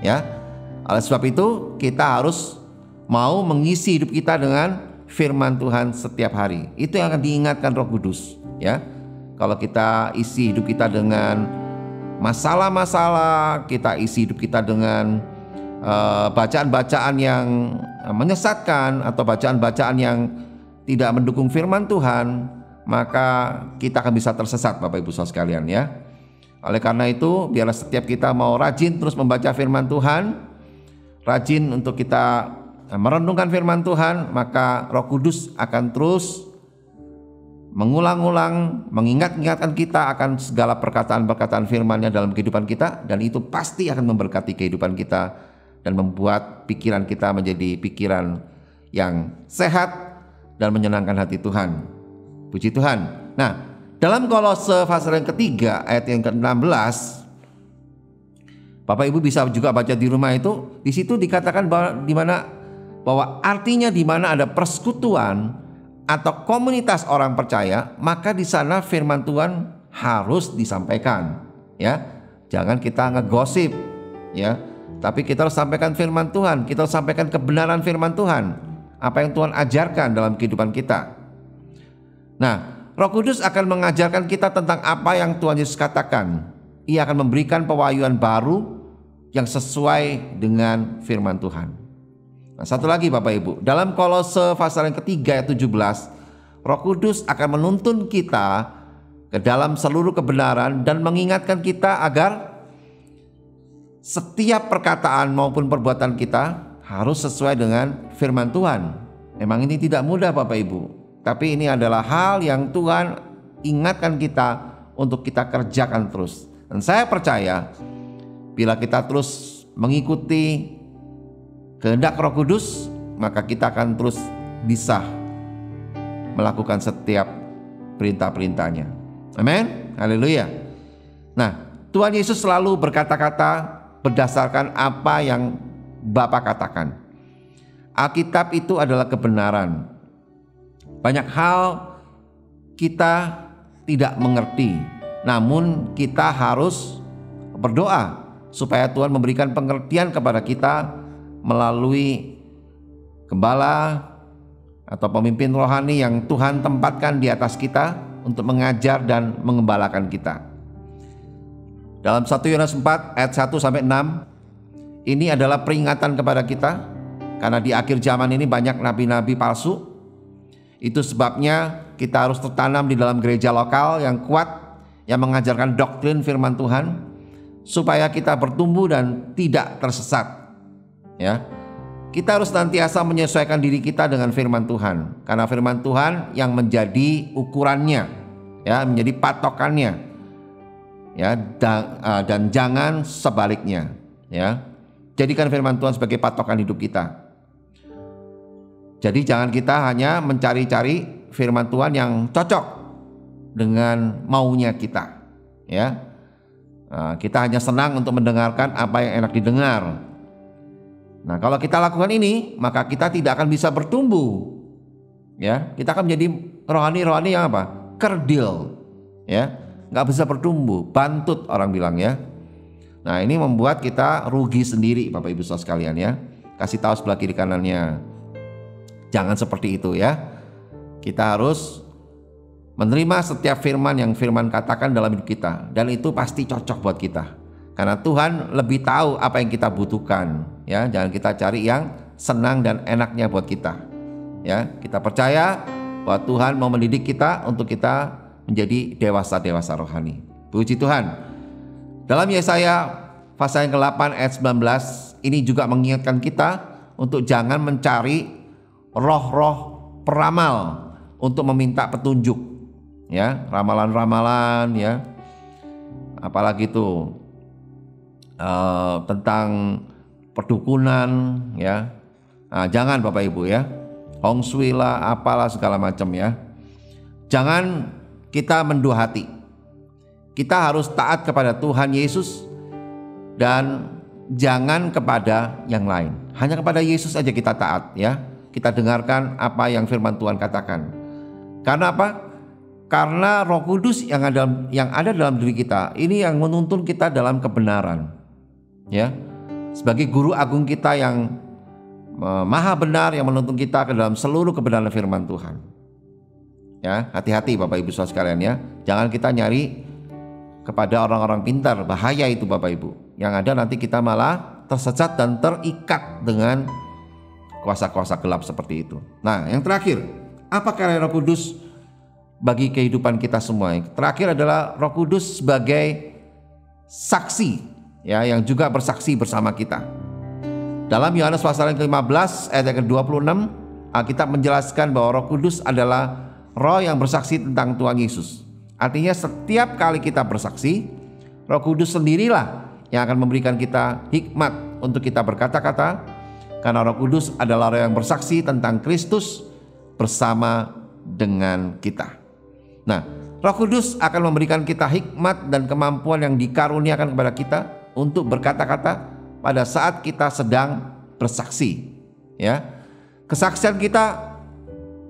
Ya, oleh sebab itu kita harus mau mengisi hidup kita dengan firman Tuhan setiap hari. Itu yang akan diingatkan Roh Kudus. Ya, kalau kita isi hidup kita dengan masalah-masalah, kita isi hidup kita dengan bacaan-bacaan yang menyesatkan atau bacaan-bacaan yang tidak mendukung firman Tuhan, maka kita akan bisa tersesat Bapak Ibu Saudara sekalian ya. Oleh karena itu biarlah setiap kita mau rajin terus membaca firman Tuhan, rajin untuk kita merenungkan firman Tuhan, maka Roh Kudus akan terus mengulang-ulang, mengingat-ingatkan kita akan segala perkataan-perkataan firman-Nya dalam kehidupan kita, dan itu pasti akan memberkati kehidupan kita dan membuat pikiran kita menjadi pikiran yang sehat dan menyenangkan hati Tuhan. Puji Tuhan. Nah, dalam Kolose pasal yang ketiga ayat yang ke-16, Bapak Ibu bisa juga baca di rumah itu. Di situ dikatakan bahwa artinya di mana ada persekutuan atau komunitas orang percaya, maka di sana firman Tuhan harus disampaikan. Ya, jangan kita ngegosip, ya. Tapi kita harus sampaikan firman Tuhan, kita harus sampaikan kebenaran firman Tuhan, apa yang Tuhan ajarkan dalam kehidupan kita. Nah, Roh Kudus akan mengajarkan kita tentang apa yang Tuhan Yesus katakan. Ia akan memberikan pewahyuan baru yang sesuai dengan firman Tuhan. Nah, satu lagi Bapak Ibu, dalam Kolose pasal yang ketiga ayat 17, Roh Kudus akan menuntun kita ke dalam seluruh kebenaran dan mengingatkan kita agar setiap perkataan maupun perbuatan kita harus sesuai dengan firman Tuhan. Memang ini tidak mudah Bapak Ibu, tapi ini adalah hal yang Tuhan ingatkan kita untuk kita kerjakan terus. Dan saya percaya bila kita terus mengikuti kehendak Roh Kudus, maka kita akan terus bisa melakukan setiap perintah-perintahnya. Amin. Haleluya. Nah, Tuhan Yesus selalu berkata-kata berdasarkan apa yang Bapa katakan. Alkitab itu adalah kebenaran. Banyak hal kita tidak mengerti, namun kita harus berdoa supaya Tuhan memberikan pengertian kepada kita melalui gembala atau pemimpin rohani yang Tuhan tempatkan di atas kita untuk mengajar dan mengembalakan kita. Dalam 1 Yohanes 4 ayat 1 sampai 6, ini adalah peringatan kepada kita karena di akhir zaman ini banyak nabi-nabi palsu. Itu sebabnya kita harus tertanam di dalam gereja lokal yang kuat, yang mengajarkan doktrin firman Tuhan supaya kita bertumbuh dan tidak tersesat. Ya. Kita harus nantiasa menyesuaikan diri kita dengan firman Tuhan, karena firman Tuhan yang menjadi ukurannya, ya, menjadi patokannya. Ya, dan jangan sebaliknya, ya. Jadikan firman Tuhan sebagai patokan hidup kita. Jadi jangan kita hanya mencari-cari firman Tuhan yang cocok dengan maunya kita, ya. Kita hanya senang untuk mendengarkan apa yang enak didengar. Nah, kalau kita lakukan ini, maka kita tidak akan bisa bertumbuh, ya. Kita akan menjadi rohani-rohani yang apa? Kerdil, ya. Nggak bisa bertumbuh, bantut orang bilang, ya. Nah, ini membuat kita rugi sendiri, Bapak Ibu Saudara sekalian, ya. Kasih tahu sebelah kiri kanannya, jangan seperti itu, ya. Kita harus menerima setiap firman yang firman katakan dalam hidup kita, dan itu pasti cocok buat kita, karena Tuhan lebih tahu apa yang kita butuhkan, ya. Jangan kita cari yang senang dan enaknya buat kita, ya. Kita percaya bahwa Tuhan mau mendidik kita untuk kita menjadi dewasa-dewasa rohani. Puji Tuhan. Dalam Yesaya pasal yang ke-8 ayat 19, ini juga mengingatkan kita untuk jangan mencari roh-roh peramal untuk meminta petunjuk, ya, ramalan-ramalan, ya, apalagi itu tentang perdukunan, ya. Nah, jangan Bapak Ibu, ya, Hong Shui lah, apalah segala macam, ya. Jangan kita mendua hati. Kita harus taat kepada Tuhan Yesus dan jangan kepada yang lain. Hanya kepada Yesus saja kita taat, ya. Kita dengarkan apa yang firman Tuhan katakan. Karena apa? Karena Roh Kudus yang ada dalam diri kita ini yang menuntun kita dalam kebenaran, ya. Sebagai guru agung kita yang maha benar, yang menuntun kita ke dalam seluruh kebenaran firman Tuhan. Ya, hati-hati Bapak Ibu Saudara sekalian, ya. Jangan kita nyari kepada orang-orang pintar, bahaya itu Bapak Ibu. Yang ada nanti kita malah tersesat dan terikat dengan kuasa-kuasa gelap seperti itu. Nah, yang terakhir, apa karya Roh Kudus bagi kehidupan kita semua? Yang terakhir adalah Roh Kudus sebagai saksi, ya, yang juga bersaksi bersama kita. Dalam Yohanes pasal yang ke-15 ayat yang ke-26, Alkitab menjelaskan bahwa Roh Kudus adalah Roh yang bersaksi tentang Tuhan Yesus. Artinya setiap kali kita bersaksi, Roh Kudus sendirilah yang akan memberikan kita hikmat untuk kita berkata-kata, karena Roh Kudus adalah Roh yang bersaksi tentang Kristus bersama dengan kita. Nah, Roh Kudus akan memberikan kita hikmat dan kemampuan yang dikaruniakan kepada kita untuk berkata-kata pada saat kita sedang bersaksi, ya. Kesaksian kita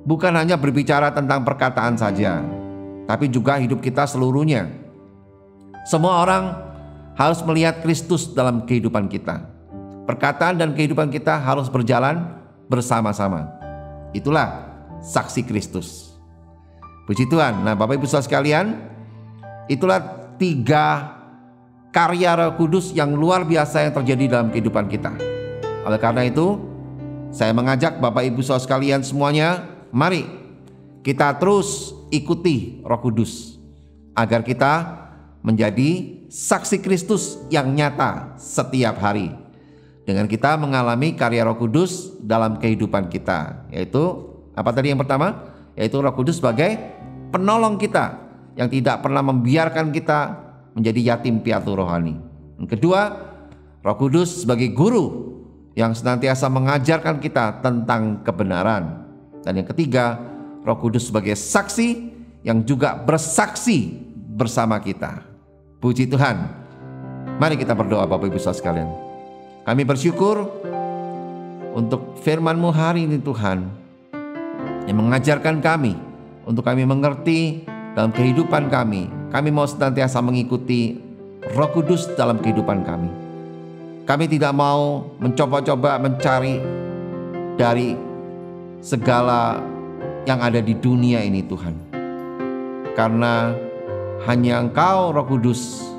bukan hanya berbicara tentang perkataan saja, tapi juga hidup kita seluruhnya. Semua orang harus melihat Kristus dalam kehidupan kita. Perkataan dan kehidupan kita harus berjalan bersama-sama. Itulah saksi Kristus. Puji Tuhan. Nah, Bapak Ibu Saudara sekalian, itulah 3 karya Roh Kudus yang luar biasa yang terjadi dalam kehidupan kita. Oleh karena itu, saya mengajak Bapak Ibu Saudara sekalian semuanya, mari kita terus ikuti Roh Kudus agar kita menjadi saksi Kristus yang nyata setiap hari. Dengan kita mengalami karya Roh Kudus dalam kehidupan kita, yaitu apa tadi yang pertama? Yaitu Roh Kudus sebagai penolong kita yang tidak pernah membiarkan kita menjadi yatim piatu rohani. Yang kedua, Roh Kudus sebagai guru yang senantiasa mengajarkan kita tentang kebenaran. Dan yang ketiga, Roh Kudus sebagai saksi yang juga bersaksi bersama kita. Puji Tuhan. Mari kita berdoa Bapak Ibu Saudara sekalian. Kami bersyukur untuk firman-Mu hari ini Tuhan, yang mengajarkan kami untuk kami mengerti dalam kehidupan kami. Kami mau senantiasa mengikuti Roh Kudus dalam kehidupan kami. Kami tidak mau mencoba-coba mencari dari segala yang ada di dunia ini Tuhan. Karena hanya Engkau Roh Kudus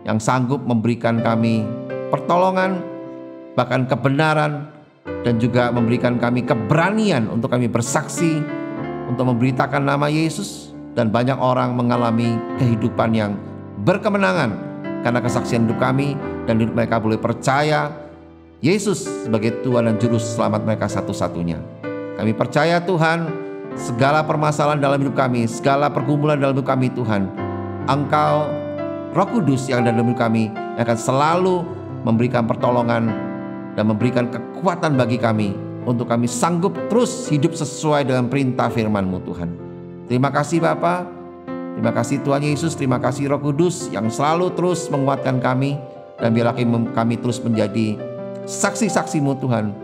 yang sanggup memberikan kami pertolongan, bahkan kebenaran, dan juga memberikan kami keberanian untuk kami bersaksi, untuk memberitakan nama Yesus, dan banyak orang mengalami kehidupan yang berkemenangan karena kesaksian hidup kami, dan hidup mereka boleh percaya Yesus sebagai Tuhan dan Juru Selamat mereka satu-satunya. Kami percaya Tuhan, segala permasalahan dalam hidup kami, segala pergumulan dalam hidup kami Tuhan, Engkau Roh Kudus yang ada dalam hidup kami akan selalu memberikan pertolongan dan memberikan kekuatan bagi kami untuk kami sanggup terus hidup sesuai dengan perintah firman-Mu Tuhan. Terima kasih Bapa, terima kasih Tuhan Yesus, terima kasih Roh Kudus yang selalu terus menguatkan kami, dan biarlah kami terus menjadi saksi-saksi-Mu Tuhan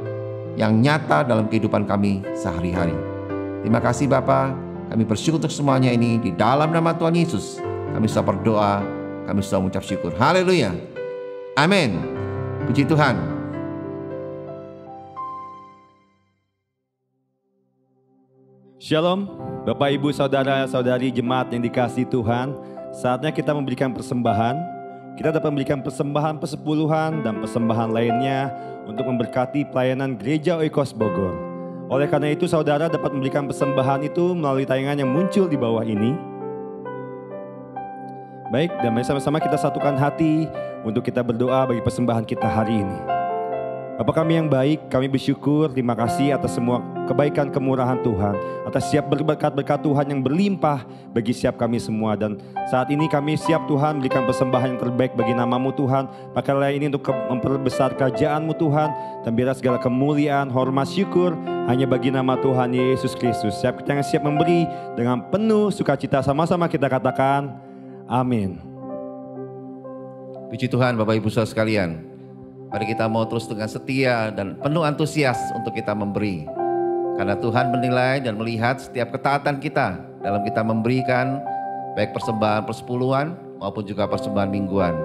yang nyata dalam kehidupan kami sehari-hari. Terima kasih Bapa, kami bersyukur untuk semuanya ini di dalam nama Tuhan Yesus. Kami sudah berdoa, kami sudah mengucap syukur. Haleluya. Amin. Puji Tuhan. Shalom, Bapak Ibu Saudara-saudari jemaat yang dikasihi Tuhan. Saatnya kita memberikan persembahan. Kita dapat memberikan persembahan persepuluhan dan persembahan lainnya untuk memberkati pelayanan Gereja Oikos Bogor. Oleh karena itu saudara dapat memberikan persembahan itu melalui tayangan yang muncul di bawah ini. Baik, dan mari sama-sama kita satukan hati untuk kita berdoa bagi persembahan kita hari ini. Bapa kami yang baik, kami bersyukur, terima kasih atas semua kebaikan kemurahan Tuhan, atas siap berkat-berkat Tuhan yang berlimpah bagi siap kami semua. Dan saat ini kami siap Tuhan berikan persembahan yang terbaik bagi nama-Mu Tuhan. Pakailah ini untuk memperbesar kerajaan-Mu Tuhan, dan biarlah segala kemuliaan, hormat, syukur hanya bagi nama Tuhan Yesus Kristus. Siap kita yang siap memberi dengan penuh sukacita, sama-sama kita katakan amin. Puji Tuhan Bapak Ibu Saudara sekalian. Mari kita mau terus dengan setia dan penuh antusias untuk kita memberi. Karena Tuhan menilai dan melihat setiap ketaatan kita dalam kita memberikan baik persembahan persepuluhan maupun juga persembahan mingguan.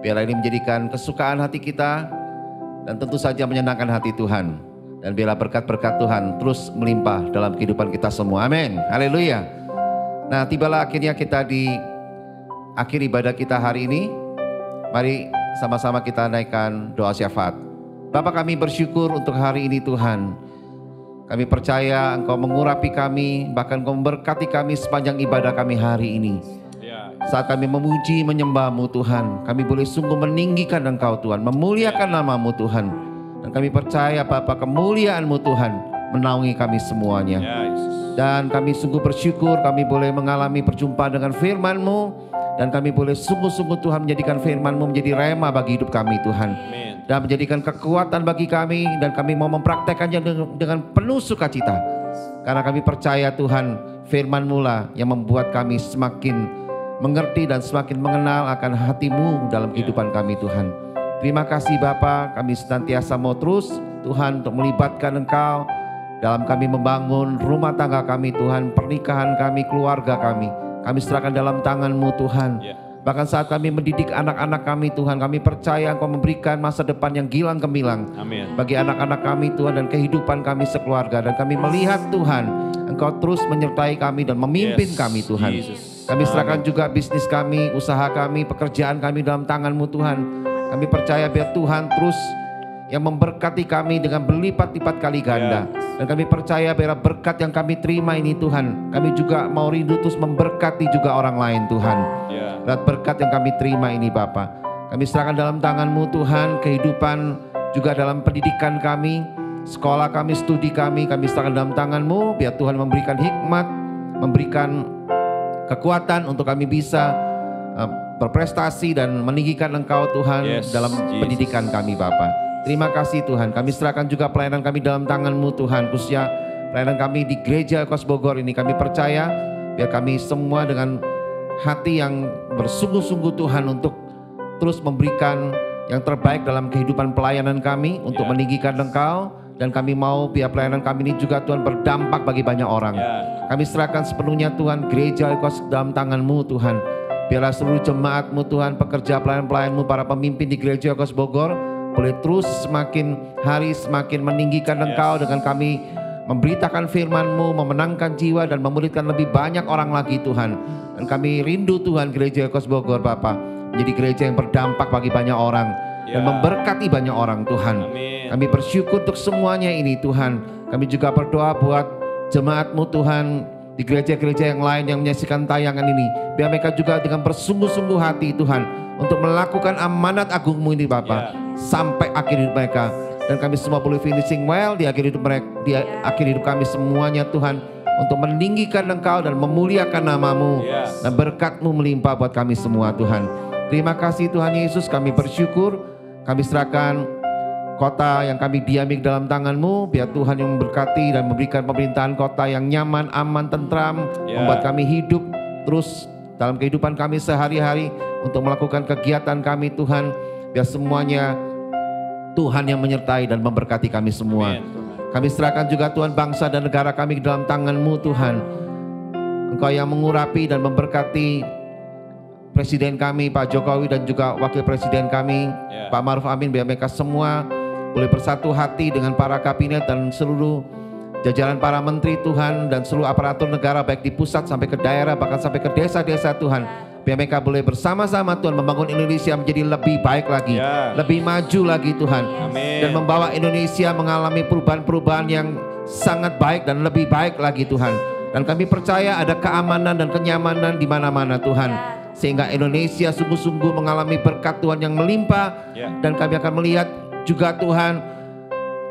Biarlah ini menjadikan kesukaan hati kita dan tentu saja menyenangkan hati Tuhan. Dan biarlah berkat-berkat Tuhan terus melimpah dalam kehidupan kita semua. Amin. Haleluya. Nah, tibalah akhirnya kita di akhir ibadah kita hari ini. Mari sama-sama kita naikkan doa syafaat. Bapa, kami bersyukur untuk hari ini Tuhan. Kami percaya Engkau mengurapi kami, bahkan Engkau memberkati kami sepanjang ibadah kami hari ini. Saat kami memuji menyembah-Mu Tuhan, kami boleh sungguh meninggikan Engkau Tuhan, memuliakan nama-Mu Tuhan. Dan kami percaya Bapa, kemuliaan-Mu Tuhan menaungi kami semuanya. Dan kami sungguh bersyukur kami boleh mengalami perjumpaan dengan firman-Mu. Dan kami boleh sungguh-sungguh Tuhan menjadikan firman-Mu menjadi rema bagi hidup kami Tuhan. Amen. Dan menjadikan kekuatan bagi kami. Dan kami mau mempraktekannya dengan penuh sukacita. Karena kami percaya Tuhan, firman-Mu lah yang membuat kami semakin mengerti dan semakin mengenal akan hati-Mu dalam kehidupan kami Tuhan. Terima kasih Bapa, kami senantiasa mau terus Tuhan untuk melibatkan Engkau dalam kami membangun rumah tangga kami Tuhan, pernikahan kami, keluarga kami. Kami serahkan dalam tangan-Mu Tuhan. Bahkan saat kami mendidik anak-anak kami Tuhan, kami percaya Engkau memberikan masa depan yang gilang gemilang bagi anak-anak kami Tuhan dan kehidupan kami sekeluarga. Dan kami melihat Tuhan, Engkau terus menyertai kami dan memimpin kami Tuhan. Kami serahkan juga bisnis kami, usaha kami, pekerjaan kami dalam tangan-Mu Tuhan. Kami percaya biar Tuhan terus yang memberkati kami dengan berlipat-lipat kali ganda. Dan kami percaya biar berkat yang kami terima ini Tuhan, kami juga mau rindu terus memberkati juga orang lain Tuhan. Dan berkat yang kami terima ini Bapa, kami serahkan dalam tangan-Mu Tuhan, kehidupan juga dalam pendidikan kami, sekolah kami, studi kami serahkan dalam tangan-Mu. Biar Tuhan memberikan hikmat, memberikan kekuatan untuk kami bisa berprestasi dan meninggikan Engkau Tuhan dalam pendidikan kami Bapa. Terima kasih Tuhan, kami serahkan juga pelayanan kami dalam tangan-Mu Tuhan, khususnya pelayanan kami di Gereja Oikos Bogor ini. Kami percaya biar kami semua dengan hati yang bersungguh-sungguh Tuhan untuk terus memberikan yang terbaik dalam kehidupan pelayanan kami untuk meninggikan Engkau. Dan kami mau biar pelayanan kami ini juga Tuhan berdampak bagi banyak orang. Kami serahkan sepenuhnya Tuhan gereja Oikos dalam tangan-Mu Tuhan. Biarlah seluruh jemaat-Mu Tuhan, pekerja pelayan-pelayan-Mu, para pemimpin di gereja Oikos Bogor boleh terus semakin hari semakin meninggikan Engkau dengan kami memberitakan firman-Mu, memenangkan jiwa dan memuridkan lebih banyak orang lagi Tuhan. Dan kami rindu Tuhan gereja Oikos Bogor Bapa menjadi gereja yang berdampak bagi banyak orang dan memberkati banyak orang Tuhan. Kami bersyukur untuk semuanya ini Tuhan. Kami juga berdoa buat jemaat-Mu Tuhan di gereja-gereja yang lain yang menyaksikan tayangan ini. Biar mereka juga dengan bersungguh-sungguh hati Tuhan untuk melakukan amanat agung-Mu ini Bapa sampai akhir hidup mereka. Dan kami semua boleh finishing well di akhir hidup mereka, di akhir hidup kami semuanya Tuhan, untuk meninggikan Engkau dan memuliakan nama-Mu dan berkat-Mu melimpah buat kami semua Tuhan. Terima kasih Tuhan Yesus, kami bersyukur. Kami serahkan kota yang kami diami dalam tangan-Mu. Biar Tuhan yang memberkati dan memberikan pemerintahan kota yang nyaman, aman, tentram, membuat kami hidup terus dalam kehidupan kami sehari-hari untuk melakukan kegiatan kami Tuhan. Biar semuanya Tuhan yang menyertai dan memberkati kami semua. Kami serahkan juga Tuhan bangsa dan negara kami dalam tangan-Mu Tuhan. Engkau yang mengurapi dan memberkati Presiden kami Pak Jokowi dan juga Wakil Presiden kami Pak Ma'ruf Amin. Biar mereka semua boleh bersatu hati dengan para kabinet dan seluruh jajaran para menteri Tuhan dan seluruh aparatur negara baik di pusat sampai ke daerah bahkan sampai ke desa-desa Tuhan. Biar mereka boleh bersama-sama Tuhan membangun Indonesia menjadi lebih baik lagi, lebih maju lagi Tuhan. Dan membawa Indonesia mengalami perubahan-perubahan yang sangat baik dan lebih baik lagi Tuhan. Dan kami percaya ada keamanan dan kenyamanan di mana-mana Tuhan. Sehingga Indonesia sungguh-sungguh mengalami berkat Tuhan yang melimpah. Dan kami akan melihat juga Tuhan,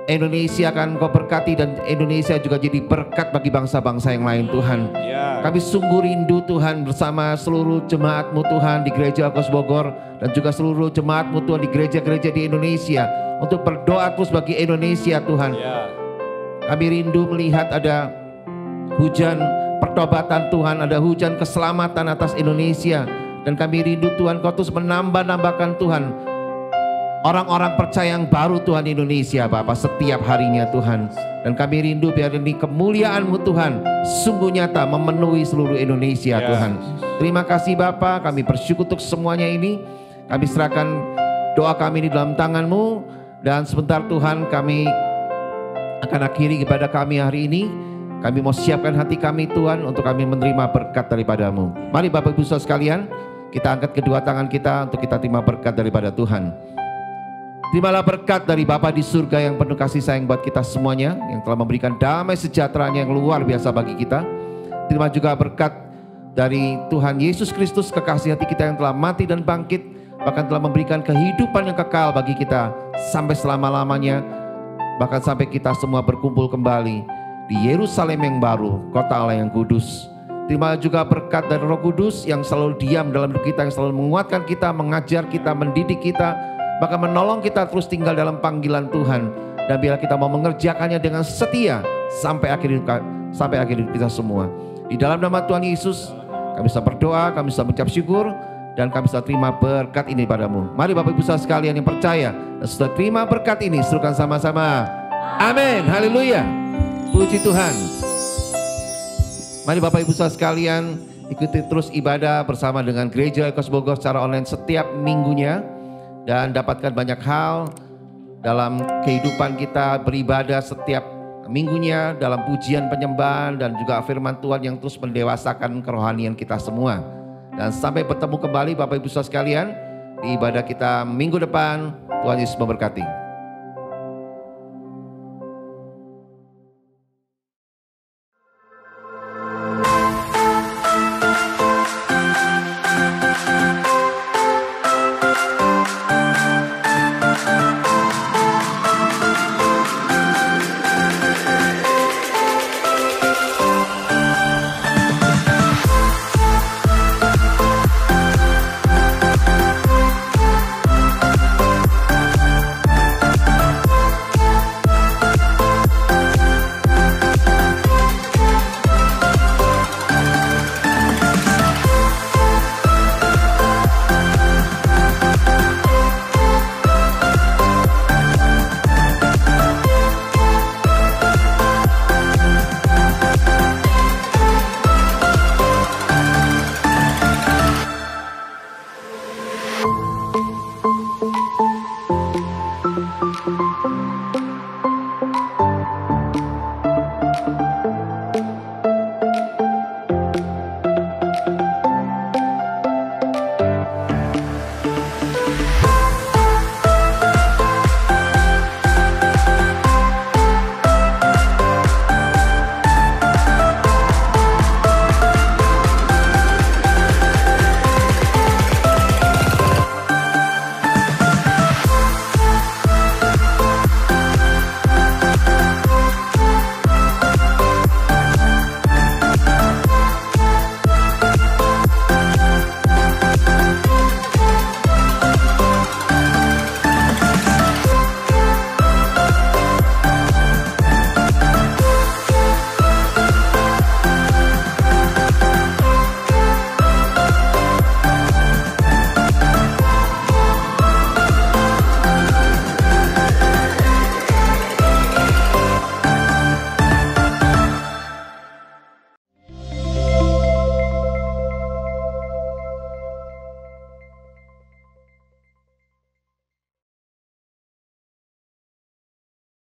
Indonesia akan Kau berkati dan Indonesia juga jadi berkat bagi bangsa-bangsa yang lain Tuhan. Kami sungguh rindu Tuhan bersama seluruh jemaat-Mu Tuhan di gereja Oikos Bogor dan juga seluruh jemaat-Mu Tuhan di gereja-gereja di Indonesia untuk berdoa terus bagi Indonesia Tuhan. Kami rindu melihat ada hujan pertobatan Tuhan, ada hujan keselamatan atas Indonesia. Dan kami rindu Tuhan Kau terus menambah-nambahkan Tuhan orang-orang percaya yang baru Tuhan di Indonesia Bapa setiap harinya Tuhan. Dan kami rindu biar ini kemuliaan-Mu Tuhan sungguh nyata memenuhi seluruh Indonesia Tuhan. Terima kasih Bapa, kami bersyukur untuk semuanya ini. Kami serahkan doa kami di dalam tangan-Mu. Dan sebentar Tuhan kami akan akhiri ibadah kami hari ini. Kami mau siapkan hati kami Tuhan untuk kami menerima berkat daripada-Mu. Mari Bapak Ibu Saudara sekalian, kita angkat kedua tangan kita untuk kita terima berkat daripada Tuhan. Terimalah berkat dari Bapa di surga yang penuh kasih sayang buat kita semuanya, yang telah memberikan damai sejahteranya yang luar biasa bagi kita. Terima juga berkat dari Tuhan Yesus Kristus, kekasih hati kita yang telah mati dan bangkit, bahkan telah memberikan kehidupan yang kekal bagi kita sampai selama-lamanya, bahkan sampai kita semua berkumpul kembali di Yerusalem yang baru, kota Allah yang kudus. Terima juga berkat dari Roh Kudus yang selalu diam dalam hidup kita, yang selalu menguatkan kita, mengajar kita, mendidik kita, bahkan menolong kita terus tinggal dalam panggilan Tuhan. Dan biarlah kita mau mengerjakannya dengan setia sampai akhir hidup kita semua. Di dalam nama Tuhan Yesus kami bisa berdoa, kami bisa mengucap syukur, dan kami bisa terima berkat ini padamu. Mari Bapak Ibu Saudara sekalian yang percaya dan sudah terima berkat ini, serukan sama-sama. Amin, haleluya. Puji Tuhan. Mari Bapak Ibu Saudara sekalian, ikuti terus ibadah bersama dengan Gereja Oikos Bogor secara online setiap minggunya. Dan dapatkan banyak hal dalam kehidupan kita beribadah setiap minggunya, dalam pujian penyembahan dan juga firman Tuhan yang terus mendewasakan kerohanian kita semua. Dan sampai bertemu kembali Bapak Ibu Saudara sekalian di ibadah kita minggu depan. Tuhan Yesus memberkati.